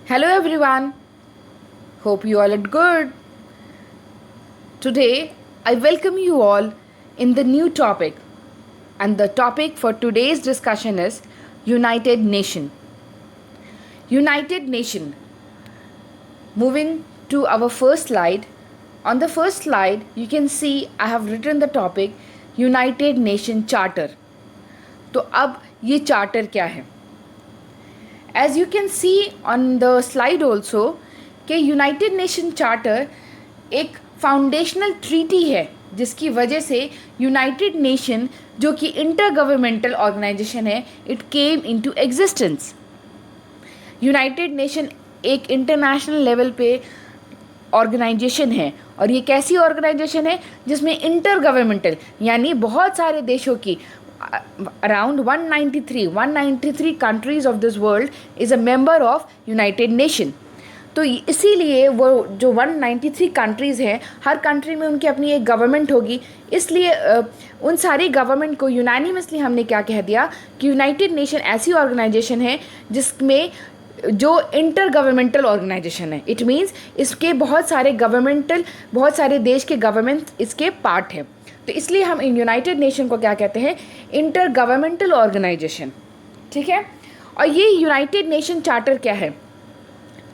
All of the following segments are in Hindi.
Hello everyone. Hope you all are good. Today I welcome you all in the new topic, and the topic for today's discussion is United Nation. United Nation. Moving to our first slide. On the first slide you can see I have written the topic United Nation Charter. तो अब ये चार्टर क्या है? As you can see on the slide also कि यूनाइटेड नेशन चार्टर एक फाउंडेशनल ट्रीटी है जिसकी वजह से यूनाइटेड नेशन जो कि इंटर गवर्नमेंटल ऑर्गेनाइजेशन है, it came into existence. United nation एक इंटरनेशनल लेवल पे ऑर्गेनाइजेशन है, और ये कैसी ऑर्गेनाइजेशन है जिसमें इंटर गवर्नमेंटल यानी बहुत सारे देशों की around 193 countries of this world is a member of United Nation. तो इसीलिए वो जो 193 कंट्रीज़ हैं, हर कंट्री में उनकी अपनी एक गवर्नमेंट होगी. इसलिए उन सारी गवर्नमेंट को यूनानिमसली हमने क्या कह दिया कि यूनाइटेड नेशन ऐसी ऑर्गेनाइजेशन है जिसमें जो इंटर गवर्नमेंटल ऑर्गेनाइजेशन है. इट मीन्स इसके बहुत सारे देश के गवर्नमेंट इसके पार्ट है. तो इसलिए हम इन यूनाइटेड नेशन को क्या कहते हैं? Intergovernmental organisation. ठीक है. और ये यूनाइटेड नेशन चार्टर क्या है?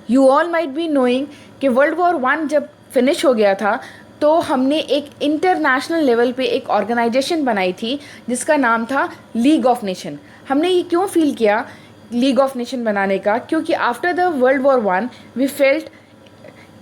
You all might be knowing कि वर्ल्ड वॉर 1 जब फिनिश हो गया था तो हमने एक इंटरनेशनल लेवल पे एक ऑर्गेनाइजेशन बनाई थी जिसका नाम था लीग ऑफ नेशन. हमने ये क्यों फील किया लीग ऑफ नेशन बनाने का? क्योंकि after the world war 1 we felt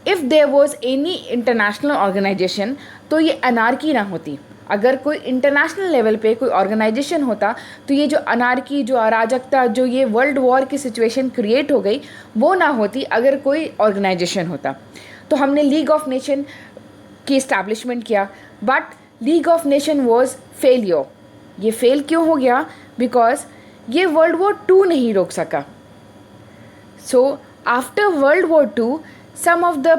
if there was any international organisation तो ये अनार्की ना होती. अगर कोई इंटरनेशनल लेवल पे कोई ऑर्गेनाइजेशन होता तो ये जो अनार्की, जो अराजकता, जो ये वर्ल्ड वॉर की सिचुएशन क्रिएट हो गई, वो ना होती अगर कोई ऑर्गेनाइजेशन होता. तो हमने लीग ऑफ नेशन की इस्टेब्लिशमेंट किया, but league of nation was failure. ये फेल क्यों हो गया? बिकॉज ये वर्ल्ड वॉर 2 नहीं रोक सका. So after world war 2 some of the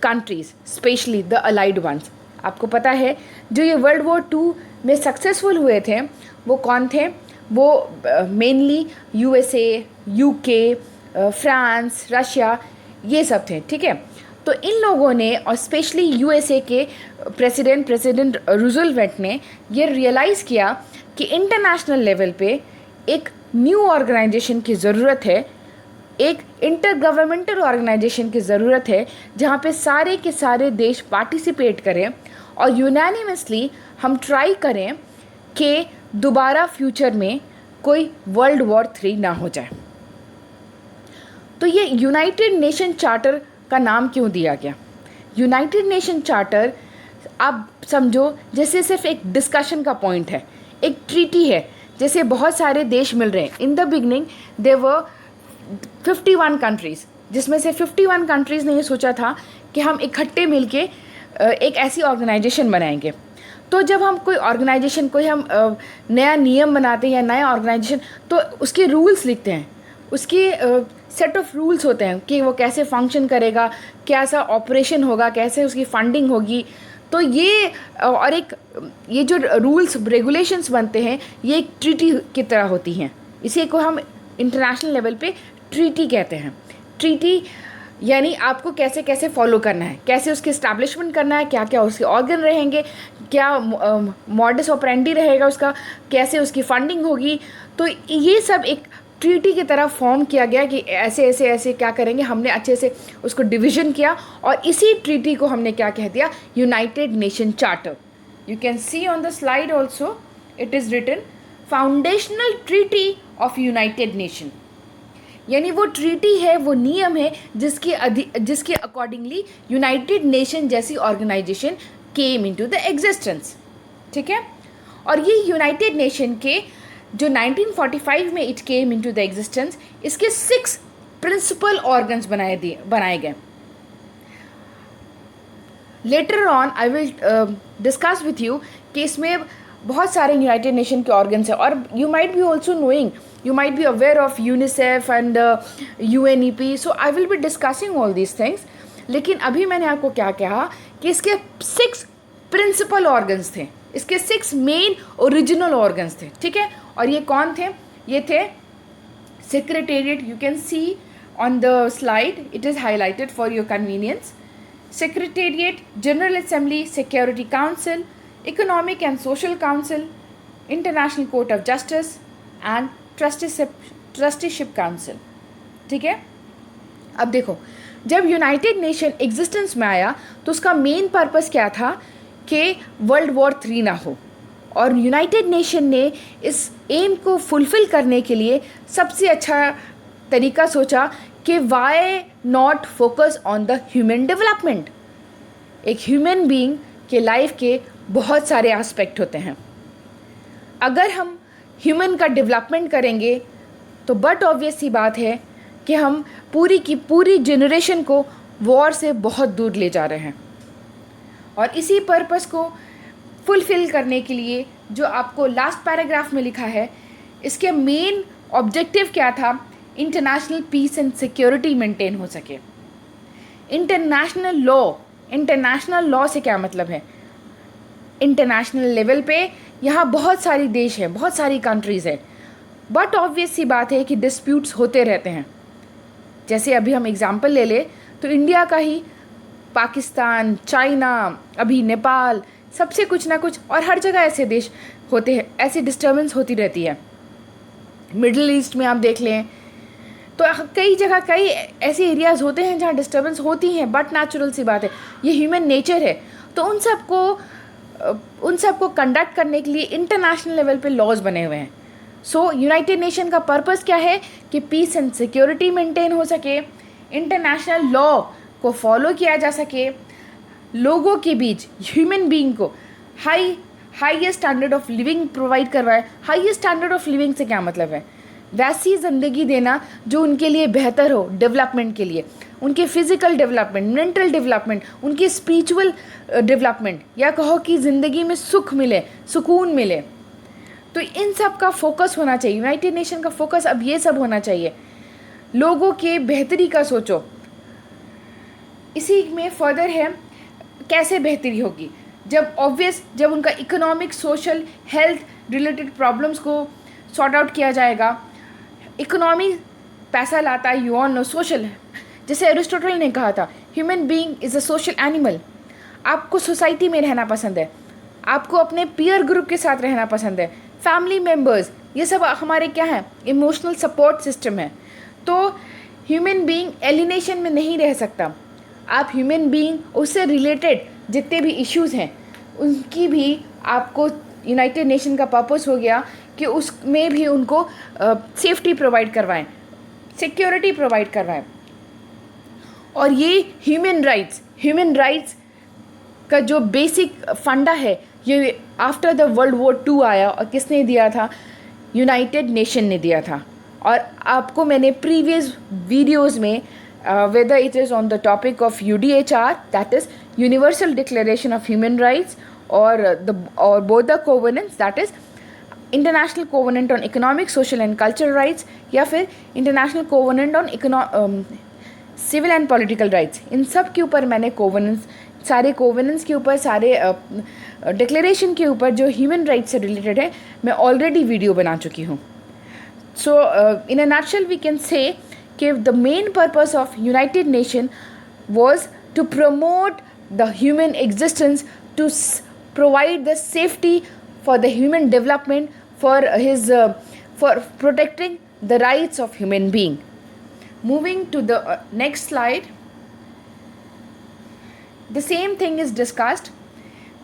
countries, especially the allied ones, आपको पता है जो ये वर्ल्ड वॉर 2 में सक्सेसफुल हुए थे वो कौन थे? वो mainly USA, UK, France, Russia, ये सब थे. ठीक है. तो इन लोगों ने, और स्पेशली यूएसए के प्रेसिडेंट रूजवेल्ट ने ये रियलाइज़ किया कि इंटरनेशनल लेवल पे एक न्यू ऑर्गेनाइजेशन की ज़रूरत है, एक इंटर गवर्नमेंटल ऑर्गेनाइजेशन की ज़रूरत है जहाँ पे सारे के सारे देश पार्टिसिपेट करें और यूनानिमसली हम ट्राई करें कि दोबारा फ्यूचर में कोई वर्ल्ड वॉर 3 ना हो जाए. तो ये यूनाइटेड नेशन चार्टर का नाम क्यों दिया गया? यूनाइटेड नेशन चार्टर आप समझो जैसे सिर्फ एक डिस्कशन का पॉइंट है, एक ट्रीटी है. जैसे बहुत सारे देश मिल रहे हैं. In the beginning there were 51 countries, जिसमें से 51 कंट्रीज़ ने ये सोचा था कि हम इकट्ठे मिलके एक ऐसी ऑर्गेनाइजेशन बनाएंगे. तो जब हम कोई ऑर्गेनाइजेशन, कोई हम नया नियम बनाते हैं या नया ऑर्गेनाइजेशन, तो उसके रूल्स लिखते हैं. उसके सेट ऑफ रूल्स होते हैं कि वो कैसे फंक्शन करेगा, कैसा ऑपरेशन होगा, कैसे उसकी फंडिंग होगी. तो ये और एक ये जो रूल्स रेगुलेशंस बनते हैं ये एक ट्रीटी की तरह होती हैं. इसी को हम इंटरनेशनल लेवल पे ट्रीटी कहते हैं. ट्रीटी यानी आपको कैसे कैसे फॉलो करना है, कैसे उसकी इस्टेब्लिशमेंट करना है, क्या क्या उसके ऑर्गन रहेंगे, क्या मॉडस ऑपरेंडी रहेगा उसका, कैसे उसकी फंडिंग होगी. तो ये सब एक ट्रीटी की तरह फॉर्म किया गया कि ऐसे ऐसे ऐसे क्या करेंगे. हमने अच्छे से उसको डिवीज़न किया और इसी ट्रीटी को हमने क्या कह दिया? United Nation charter. You can see on the slide also it is written foundational treaty of United Nation. यानी वो ट्रीटी है, वो नियम है जिसके अकॉर्डिंगली यूनाइटेड नेशन जैसी organisation came into the existence. ठीक है. और ये यूनाइटेड नेशन के जो 1945 में it came into the existence, इसके 6 प्रिंसिपल ऑर्गन्स बनाए गए. Later on I will discuss with you कि इसमें बहुत सारे यूनाइटेड नेशन के ऑर्गन्स हैं. और you might be also knowing, you might be aware of UNICEF and UNEP, so I will be discussing all these things. लेकिन अभी मैंने आपको क्या कहा कि इसके 6 प्रिंसिपल ऑर्गन्स थे, इसके 6 मेन ओरिजिनल ऑर्गन्स थे. ठीक है. और ये कौन थे? ये थे secretariat. You can C on the slide. It is highlighted for your convenience. Secretariat, General Assembly, Security Council, Economic and Social Council, International Court of Justice and Trusteeship Council. ठीक है. अब देखो, जब यूनाइटेड नेशन एग्जिस्टेंस में आया तो उसका मेन पर्पस क्या था कि वर्ल्ड वॉर 3 ना हो. और यूनाइटेड नेशन ने इस एम को फुलफ़िल करने के लिए सबसे अच्छा तरीका सोचा कि why not focus on the human development. एक ह्यूमन बीइंग के लाइफ के बहुत सारे एस्पेक्ट होते हैं. अगर हम ह्यूमन का डेवलपमेंट करेंगे तो बट ऑब्वियस सी बात है कि हम पूरी की पूरी जनरेशन को वॉर से बहुत दूर ले जा रहे हैं. और इसी पर्पस को फुलफ़िल करने के लिए जो आपको लास्ट पैराग्राफ में लिखा है, इसके मेन ऑब्जेक्टिव क्या था, international peace and security maintain हो सके. इंटरनेशनल लॉ से क्या मतलब है, इंटरनेशनल लेवल पे यहाँ बहुत सारी देश हैं, बहुत सारी कंट्रीज़ हैं, बट ऑब्वियस सी बात है कि डिस्प्यूट्स होते रहते हैं. जैसे अभी हम एग्जांपल ले ले तो इंडिया का ही पाकिस्तान, चाइना, अभी नेपाल, सबसे कुछ ना कुछ, और हर जगह ऐसे देश होते हैं, ऐसी डिस्टर्बेंस होती रहती है. मिडिल ईस्ट में आप देख लें तो कई जगह कई ऐसे एरियाज़ होते हैं जहाँ डिस्टर्बेंस होती हैं, बट नेचुरल सी बात है, ये ह्यूमन नेचर है. तो उन सबको कंडक्ट करने के लिए इंटरनेशनल लेवल पे लॉज बने हुए हैं. सो यूनाइटेड नेशन का पर्पस क्या है कि पीस एंड सिक्योरिटी मेंटेन हो सके, इंटरनेशनल लॉ को फॉलो किया जा सके, लोगों के बीच ह्यूमन बीइंग को highest standard of living provide करवाए. हाईएस्ट स्टैंडर्ड ऑफ लिविंग से क्या मतलब है, वैसी ज़िंदगी देना जो उनके लिए बेहतर हो डेवलपमेंट के लिए, उनके फिज़िकल डेवलपमेंट, मेंटल डेवलपमेंट, उनकी स्पिरिचुअल डेवलपमेंट, या कहो कि ज़िंदगी में सुख मिले, सुकून मिले. तो इन सब का फोकस होना चाहिए. यूनाइटेड नेशन का फोकस अब ये सब होना चाहिए, लोगों के बेहतरी का सोचो. इसी में फर्दर है कैसे बेहतरी होगी, जब उनका economic, social, health related problems को सॉर्ट आउट किया जाएगा. इकोनॉमी पैसा लाता है, यू ऑल नो. सोशल, जैसे एरिस्टोटल ने कहा था, human being is a social animal. आपको सोसाइटी में रहना पसंद है, आपको अपने पीयर ग्रुप के साथ रहना पसंद है, फैमिली मेम्बर्स, ये सब हमारे क्या है, इमोशनल सपोर्ट सिस्टम है. तो ह्यूमन बीइंग एलिनेशन में नहीं रह सकता. आप ह्यूमन बीइंग, उससे रिलेटेड जितने भी इश्यूज़ हैं उनकी भी आपको, यूनाइटेड नेशन का पर्पस हो गया कि उसमें भी उनको सेफ्टी प्रोवाइड करवाएं, सिक्योरिटी प्रोवाइड करवाएं. और ये ह्यूमन राइट्स का जो बेसिक फंडा है, ये आफ्टर द वर्ल्ड वॉर 2 आया, और किसने दिया था, यूनाइटेड नेशन ने दिया था. और आपको मैंने प्रीवियस वीडियोज़ में whether it is on the topic of UDHR, that is Universal Declaration of Human Rights, or both the covenants, that is International Covenant on Economic, Social and Cultural Rights, या फिर International Covenant on Civil and Political Rights. इन सब के ऊपर मैंने सारे कोवेनेंट्स के ऊपर, सारे डिक्लेरेशन के ऊपर जो ह्यूमन राइट्स से रिलेटेड है, मैं ऑलरेडी वीडियो बना चुकी हूँ. So in a nutshell we can say कि the main purpose of United Nation was to promote the human existence, to provide the safety for the human development, for protecting the rights of human being. Moving to the next slide, the same thing is discussed.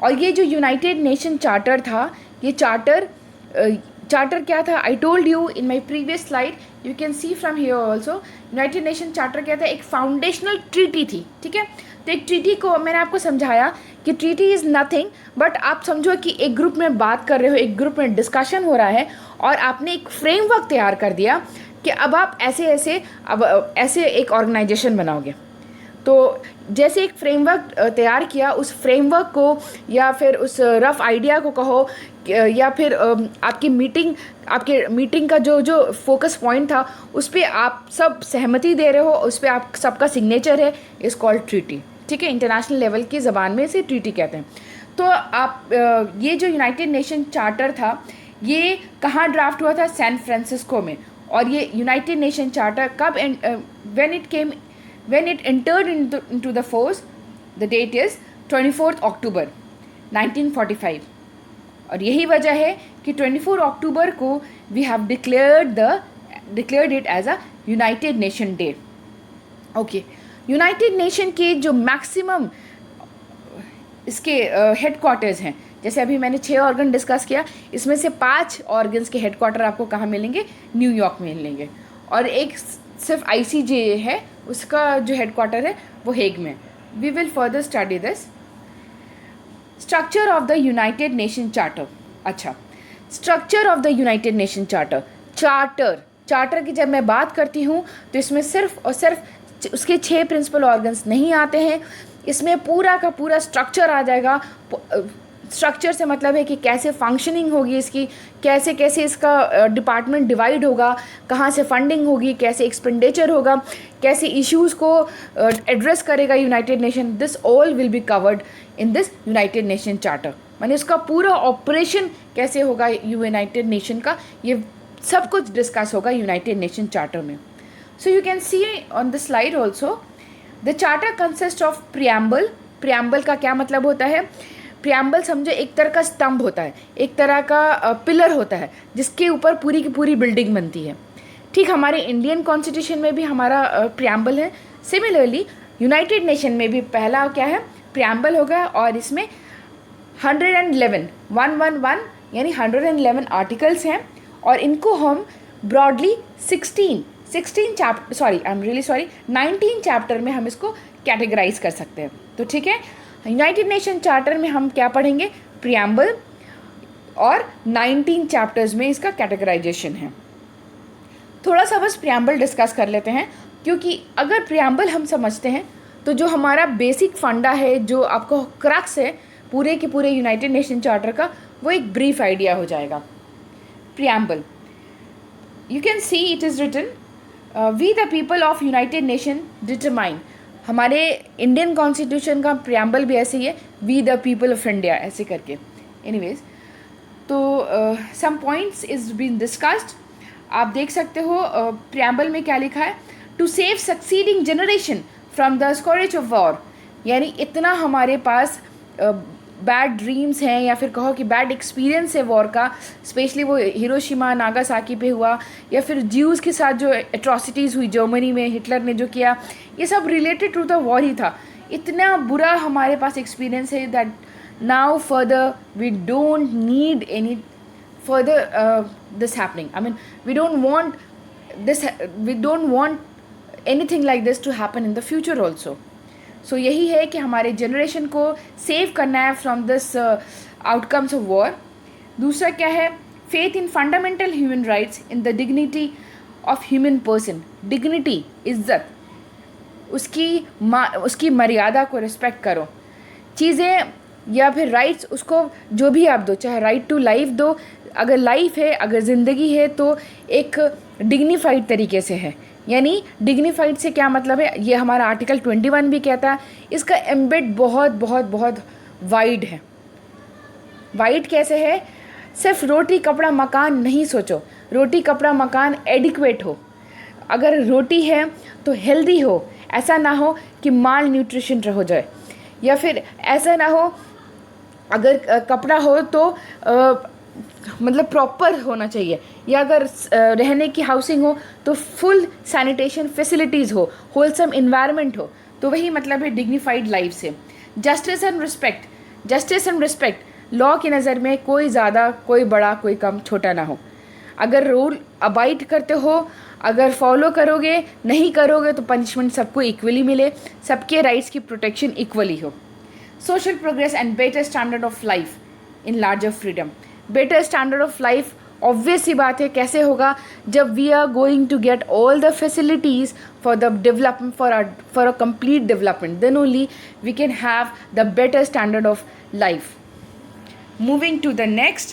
और ये जो यूनाइटेड नेशन चार्टर था, ये चार्टर क्या था, I told you in my previous slide, you can C from here also. United Nation charter क्या था, एक फाउंडेशनल ट्रीटी थी. ठीक है, तो एक ट्रीटी को मैंने आपको समझाया कि ट्रीटी इज़ नथिंग बट, आप समझो कि एक ग्रुप में बात कर रहे हो, एक ग्रुप में डिस्कशन हो रहा है, और आपने एक फ्रेमवर्क तैयार कर दिया कि अब आप ऐसे एक ऑर्गेनाइजेशन बनाओगे. तो जैसे एक फ्रेमवर्क तैयार किया, उस फ्रेमवर्क को या फिर उस रफ़ आइडिया को कहो, या फिर आपके मीटिंग का जो फोकस पॉइंट था, उस पर आप सब सहमति दे रहे हो, उस पर आप सबका सिग्नेचर है, इज़ कॉल्ड ट्रीटी. ठीक है, इंटरनेशनल लेवल की ज़बान में इसे ट्रीटी कहते हैं. तो आप ये जो यूनाइटेड नेशन चार्टर था, ये कहाँ ड्राफ्ट हुआ था, सैन फ्रांसिस्को में, और ये यूनाइटेड नेशन चार्टर कब when it entered into the force, the date is 24th October 1945. और यही वजह है कि 24 अक्टूबर को we have declared it as a United nation day. Okay, United Nation के जो मैक्सिमम इसके हेडक्वार्टर्स हैं, जैसे अभी मैंने 6 ऑर्गन डिस्कस किया, इसमें से 5 ऑर्गन्स के हेडक्वार्टर आपको कहाँ मिलेंगे? न्यूयॉर्क में मिलेंगे. और एक सिर्फ ICJ है, उसका जो हेडक्वार्टर है वो हेग में. We will further study this. Structure of the United Nation charter. अच्छा, structure of the United Nation charter. Charter की जब मैं बात करती हूँ तो इसमें सिर्फ और सिर्फ उसके 6 प्रिंसिपल ऑर्गन्स नहीं आते हैं, इसमें पूरा का पूरा स्ट्रक्चर आ जाएगा. स्ट्रक्चर से मतलब है कि कैसे फंक्शनिंग होगी इसकी, कैसे कैसे इसका डिपार्टमेंट डिवाइड होगा, कहाँ से फंडिंग होगी, कैसे एक्सपेंडिचर होगा, कैसे इश्यूज़ को एड्रेस करेगा United nation. This all will be covered in this United Nation charter. माने इसका पूरा ऑपरेशन कैसे होगा यूनाइटेड नेशन का, ये सब कुछ डिस्कस होगा यूनाइटेड नेशन चार्टर में. So you can see on the slide also the charter consist of preamble. Preamble का क्या मतलब होता है? प्रियम्बल समझो एक तरह का स्तंभ होता है, एक तरह का पिलर होता है जिसके ऊपर पूरी की पूरी बिल्डिंग बनती है. ठीक, हमारे इंडियन कॉन्स्टिट्यूशन में भी हमारा प्रियम्बल है. सिमिलरली यूनाइटेड नेशन में भी पहला क्या है? प्रियम्बल होगा. और इसमें 111 यानी 111 आर्टिकल्स हैं. और इनको हम ब्रॉडली 19 चैप्टर में हम इसको कैटेगराइज कर सकते हैं. तो ठीक है, यूनाइटेड नेशन चार्टर में हम क्या पढ़ेंगे? प्रियम्बल, और 19 चैप्टर्स में इसका कैटेगराइजेशन है. थोड़ा सा बस प्रियम्बल डिस्कस कर लेते हैं, क्योंकि अगर प्रियम्बल हम समझते हैं तो जो हमारा बेसिक फंडा है, जो आपको क्रक्स है पूरे के पूरे यूनाइटेड नेशन चार्टर का, वो एक ब्रीफ आइडिया हो जाएगा. Preamble, you can see it is written, we the people of United Nation determine. हमारे इंडियन कॉन्स्टिट्यूशन का प्रियम्बल भी ऐसे ही है, we the people of India, ऐसे करके. एनीवेज, तो some points is been discussed. आप देख सकते हो प्रियम्बल में क्या लिखा है? To save succeeding generation from the scourge of war. यानी इतना हमारे पास बैड ड्रीम्स हैं, या फिर कहो कि बैड एक्सपीरियंस है वॉर का, स्पेशली वो हिरोशिमा नागासाकी पे हुआ, या फिर ज्यूज़ के साथ जो एट्रॉसिटीज़ हुई जर्मनी में, हिटलर ने जो किया, ये सब रिलेटेड टू द वॉर ही था. इतना बुरा हमारे पास एक्सपीरियंस है that now further we don't need any further this happening. I mean we don't want anything like this to happen in the future also. So यही है कि हमारे जनरेशन को सेव करना है from this outcomes of war. दूसरा क्या है? Faith in fundamental human rights in the dignity of human person. Dignity, इज्जत, उसकी मर्यादा को रिस्पेक्ट करो. चीज़ें या फिर राइट्स, उसको जो भी आप दो, चाहे राइट टू लाइफ दो, अगर लाइफ है, अगर ज़िंदगी है, तो एक डिग्निफाइड तरीके से है. यानी डिग्निफाइड से क्या मतलब है? ये हमारा आर्टिकल 21 भी कहता है. इसका एम्बेड बहुत बहुत बहुत वाइड है. वाइड कैसे है? सिर्फ रोटी कपड़ा मकान नहीं सोचो. रोटी कपड़ा मकान एडिक्वेट हो. अगर रोटी है तो हेल्दी हो, ऐसा ना हो कि माल न्यूट्रिशन हो जाए, या फिर ऐसा ना हो अगर कपड़ा हो तो मतलब प्रॉपर होना चाहिए, या अगर रहने की हाउसिंग हो तो फुल सैनिटेशन फैसिलिटीज़ हो, होलसम इन्वायरमेंट हो. तो वही मतलब है डिग्निफाइड लाइफ से. Justice and respect. लॉ की नज़र में कोई ज़्यादा, कोई बड़ा, कोई कम, छोटा ना हो. अगर रूल अबाइड करते हो, अगर फॉलो करोगे, नहीं करोगे तो पनिशमेंट सबको इक्वली मिले, सबके राइट्स की प्रोटेक्शन इक्वली हो. Social progress and better standard of life in larger freedom. Better standard of life obvious सी बात है, कैसे होगा? जब we are going to get all the facilities for the development, for a complete development, then only we can have the better standard of life. Moving to the next,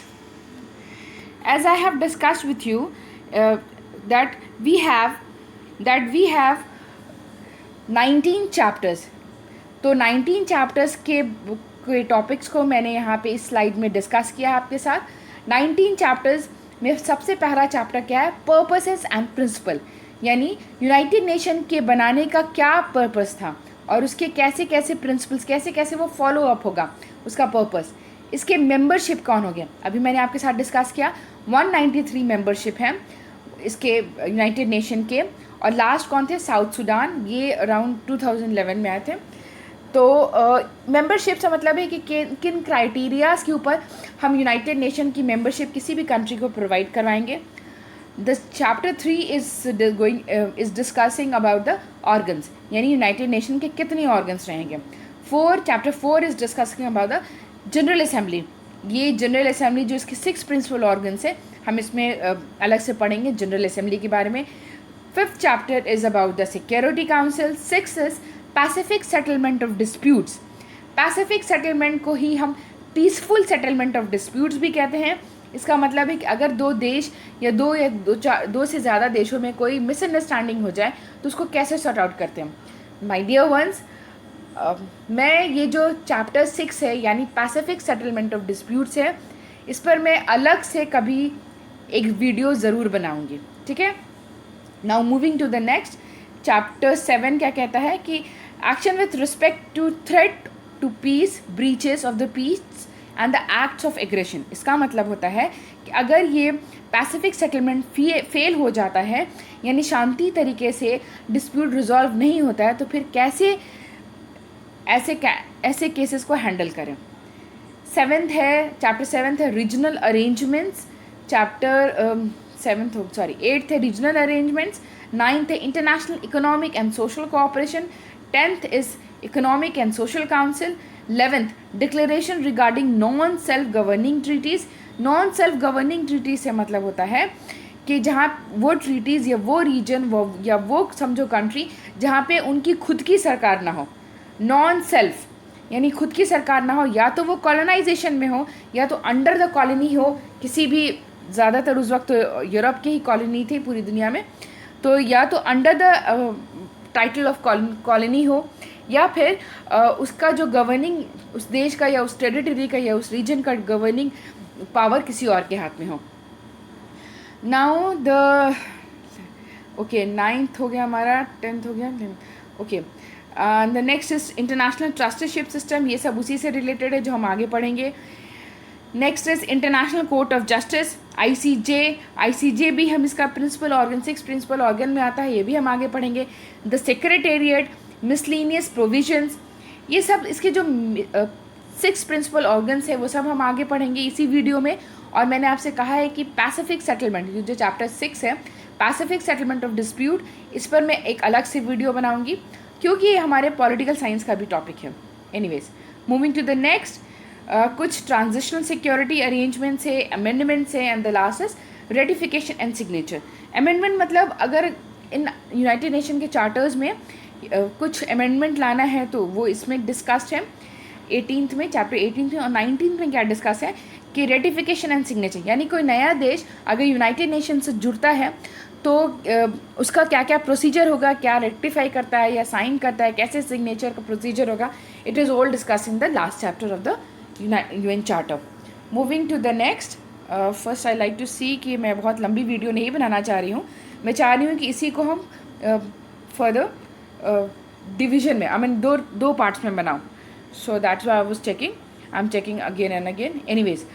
as I have discussed with you that we have 19 chapters. तो 19 chapters के टॉपिक्स को मैंने यहाँ पे इस स्लाइड में डिस्कस किया आपके साथ. 19 chapters में सबसे पहला चैप्टर क्या है, पर्पसेस एंड प्रिंसिपल, यानी यूनाइटेड नेशन के बनाने का क्या पर्पस था और उसके कैसे कैसे प्रिंसिपल्स, कैसे कैसे वो फॉलो अप होगा उसका पर्पस। इसके मेंबरशिप कौन हो गया, अभी मैंने आपके साथ डिस्कस किया 193 मेंबरशिप हैं इसके यूनाइटेड नेशन के, और लास्ट कौन थे, साउथ सूडान, ये अराउंड 2011 में आए थे। तो मेंबरशिप से मतलब है कि किन क्राइटेरियाज़ के ऊपर हम यूनाइटेड नेशन की मेंबरशिप किसी भी कंट्री को प्रोवाइड करवाएंगे। This chapter 3 is discussing about the organs, यानी यूनाइटेड नेशन के कितने ऑर्गन्स रहेंगे। Chapter 4 is discussing about the general assembly, ये जनरल असेंबली जो इसके 6 प्रिंसिपल ऑर्गन्स है, हम इसमें अलग से पढ़ेंगे जनरल असेंबली के बारे में। 5th chapter is about the security council. 6 is Pacific settlement of disputes. Pacific settlement को ही हम पीसफुल सेटलमेंट ऑफ डिस्प्यूट्स भी कहते हैं। इसका मतलब है कि अगर दो देश या दो से ज़्यादा देशों में कोई मिसअंडरस्टैंडिंग हो जाए तो उसको कैसे सॉर्ट आउट करते हैं। माय डियर वंस, मैं ये जो चैप्टर 6 है यानी पैसिफिक सेटलमेंट ऑफ डिस्प्यूट्स है, इस पर मैं अलग से कभी एक वीडियो ज़रूर बनाऊंगी, ठीक है। Now moving to the next, chapter 7 क्या कहता है कि action with respect to threat to peace, breaches of the peace and the acts of aggression. इसका मतलब होता है कि अगर ये पैसिफिक सेटलमेंट फेल हो जाता है, यानी शांति तरीके से डिस्प्यूट रिजॉल्व नहीं होता है, तो फिर कैसे ऐसे केसेस को हैंडल करें। चैप्टर 7 है रीजनल अरेंजमेंट्स। चैप्टर 8th है रीजनल अरेंजमेंट्स। 9th है international economic and social cooperation. 10th is economic and social council. 11th declaration regarding non self governing treaties. Non self governing treaties से मतलब होता है कि जहाँ वो ट्रीटीज़ या वो रीजन या वो समझो कंट्री जहाँ पे उनकी खुद की सरकार ना हो। नॉन सेल्फ यानी खुद की सरकार ना हो, या तो वो कॉलोनाइजेशन में हो या तो अंडर द कॉलोनी हो, किसी भी, ज़्यादातर उस वक्त तो यूरोप की ही कॉलोनी थी पूरी दुनिया में, तो या तो under the title of colony हो, या फिर उसका जो गवर्निंग, उस देश का या उस टेरिटरी का या उस रीजन का गवर्निंग पावर किसी और के हाथ में हो। नाउ द ओके 9th हो गया हमारा, 10th हो गया, okay. The next is international trusteeship system, ये सब उसी से रिलेटेड है जो हम आगे पढ़ेंगे। Next is international court of justice, ICJ भी हम इसका प्रिंसिपल ऑर्गन, 6 प्रिंसिपल ऑर्गन में आता है, ये भी हम आगे पढ़ेंगे। द सेक्रेटेरिएट, मिसलिनियस प्रोविजंस, ये सब इसके जो 6 प्रिंसिपल ऑर्गन्स है वो सब हम आगे पढ़ेंगे इसी वीडियो में। और मैंने आपसे कहा है कि पैसिफिक सेटलमेंट, जो चैप्टर 6 है पैसिफिक सेटलमेंट ऑफ डिस्प्यूट, इस पर मैं एक अलग से वीडियो बनाऊंगी क्योंकि ये हमारे पॉलिटिकल साइंस का भी टॉपिक है। Anyways, moving to the next, कुछ ट्रांजिशनल सिक्योरिटी अरेंजमेंट्स है, अमेंडमेंट्स है, and the last is ratification and signature. Amendment मतलब अगर इन यूनाइटेड नेशन के चार्टर्स में कुछ अमेंडमेंट लाना है तो वो इसमें डिस्कस्ड है 18th में, चैप्टर 18th में। और 19th में क्या डिस्कस है कि रेटिफिकेशन एंड सिग्नेचर, यानी कोई नया देश अगर यूनाइटेड नेशन से जुड़ता है तो उसका क्या क्या प्रोसीजर होगा, क्या रेक्टिफाई करता है या साइन करता है, कैसे सिग्नेचर का प्रोसीजर होगा। It is all discuss in the last chapter of the UN charter. Moving to the next, first I like to see कि मैं बहुत लंबी वीडियो नहीं बनाना चाह रही हूँ, मैं चाह रही हूँ कि इसी को हम फर्दर डिवीजन में, आई मीन दो पार्ट्स में बनाऊँ। So that's why I was checking, I am checking again and again. Anyways,